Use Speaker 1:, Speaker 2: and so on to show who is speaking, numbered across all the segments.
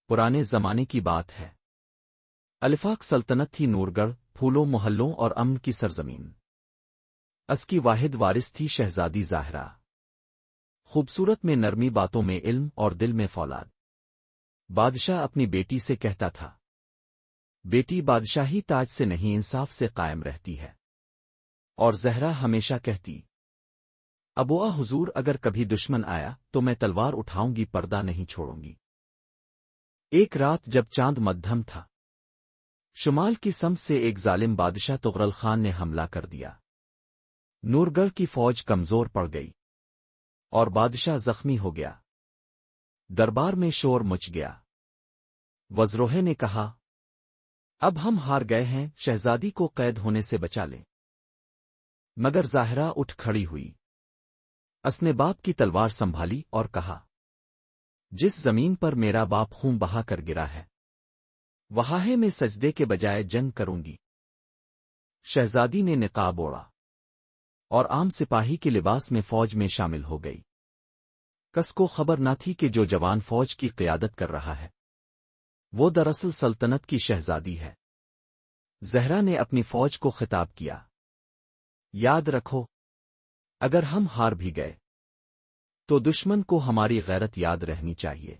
Speaker 1: پرانے زمانے کی بات ہے۔ الفاق سلطنت تھی، نورگڑھ، پھولوں محلوں اور امن کی سرزمین۔ اس کی واحد وارث تھی شہزادی زاہرہ، خوبصورت میں، نرمی باتوں میں، علم اور دل میں فولاد۔ بادشاہ اپنی بیٹی سے کہتا تھا، بیٹی، بادشاہی تاج سے نہیں انصاف سے قائم رہتی ہے۔ اور زہرہ ہمیشہ کہتی، ابوا حضور، اگر کبھی دشمن آیا تو میں تلوار اٹھاؤں گی، پردہ نہیں چھوڑوں گی۔ ایک رات جب چاند مدھم تھا، شمال کی سمت سے ایک ظالم بادشاہ تغرل خان نے حملہ کر دیا۔ نورگڑھ کی فوج کمزور پڑ گئی اور بادشاہ زخمی ہو گیا۔ دربار میں شور مچ گیا۔ وزروہ نے کہا، اب ہم ہار گئے ہیں، شہزادی کو قید ہونے سے بچا لیں۔ مگر زاہرہ اٹھ کھڑی ہوئی، اس نے باپ کی تلوار سنبھالی اور کہا، جس زمین پر میرا باپ خون بہا کر گرا ہے، وہاں ہے میں سجدے کے بجائے جنگ کروں گی۔ شہزادی نے نقاب اوڑھا اور عام سپاہی کے لباس میں فوج میں شامل ہو گئی۔ کس کو خبر نہ تھی کہ جو جوان فوج کی قیادت کر رہا ہے وہ دراصل سلطنت کی شہزادی ہے۔ زہرہ نے اپنی فوج کو خطاب کیا، یاد رکھو، اگر ہم ہار بھی گئے تو دشمن کو ہماری غیرت یاد رہنی چاہیے۔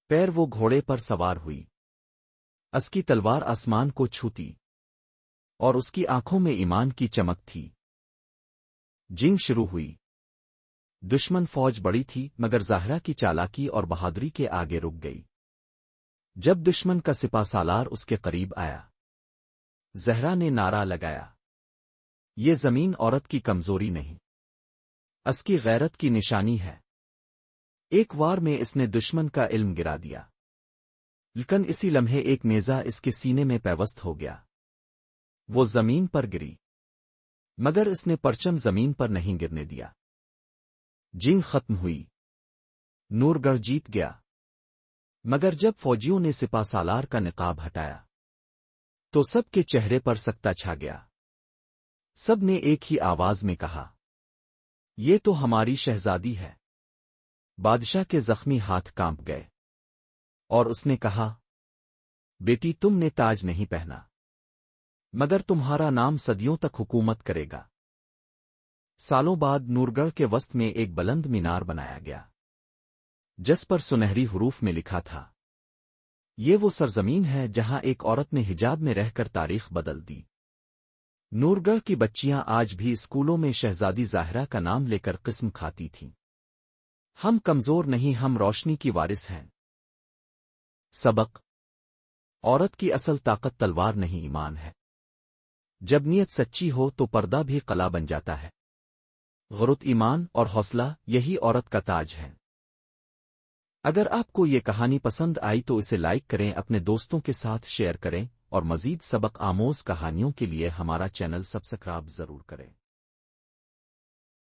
Speaker 1: پیر وہ گھوڑے پر سوار ہوئی، اس کی تلوار آسمان کو چھوتی اور اس کی آنکھوں میں ایمان کی چمک تھی۔ جنگ شروع ہوئی۔ دشمن فوج بڑی تھی مگر زاہرہ کی چالاکی اور بہادری کے آگے رک گئی۔ جب دشمن کا سپہ سالار اس کے قریب آیا، زہرہ نے نعرہ لگایا، یہ زمین عورت کی کمزوری نہیں، اس کی غیرت کی نشانی ہے۔ ایک وار میں اس نے دشمن کا علم گرا دیا، لیکن اسی لمحے ایک نیزہ اس کے سینے میں پیوست ہو گیا۔ وہ زمین پر گری مگر اس نے پرچم زمین پر نہیں گرنے دیا۔ جنگ ختم ہوئی، نورگڑھ جیت گیا۔ مگر جب فوجیوں نے سپہ سالار کا نقاب ہٹایا تو سب کے چہرے پر سکتہ چھا گیا۔ سب نے ایک ہی آواز میں کہا، یہ تو ہماری شہزادی ہے۔ بادشاہ کے زخمی ہاتھ کانپ گئے اور اس نے کہا، بیٹی، تم نے تاج نہیں پہنا مگر تمہارا نام صدیوں تک حکومت کرے گا۔ سالوں بعد نورگڑھ کے وسط میں ایک بلند مینار بنایا گیا جس پر سنہری حروف میں لکھا تھا، یہ وہ سرزمین ہے جہاں ایک عورت نے حجاب میں رہ کر تاریخ بدل دی۔ نورگڑھ کی بچیاں آج بھی اسکولوں میں شہزادی زاہرہ کا نام لے کر قسم کھاتی تھیں، ہم کمزور نہیں، ہم روشنی کی وارث ہیں۔ سبق: عورت کی اصل طاقت تلوار نہیں، ایمان ہے۔ جب نیت سچی ہو تو پردہ بھی قلعہ بن جاتا ہے۔ غیرت، ایمان اور حوصلہ، یہی عورت کا تاج ہے۔ اگر آپ کو یہ کہانی پسند آئی تو اسے لائک کریں، اپنے دوستوں کے ساتھ شیئر کریں اور مزید سبق آموز کہانیوں کے لیے ہمارا چینل سبسکرائب ضرور کریں۔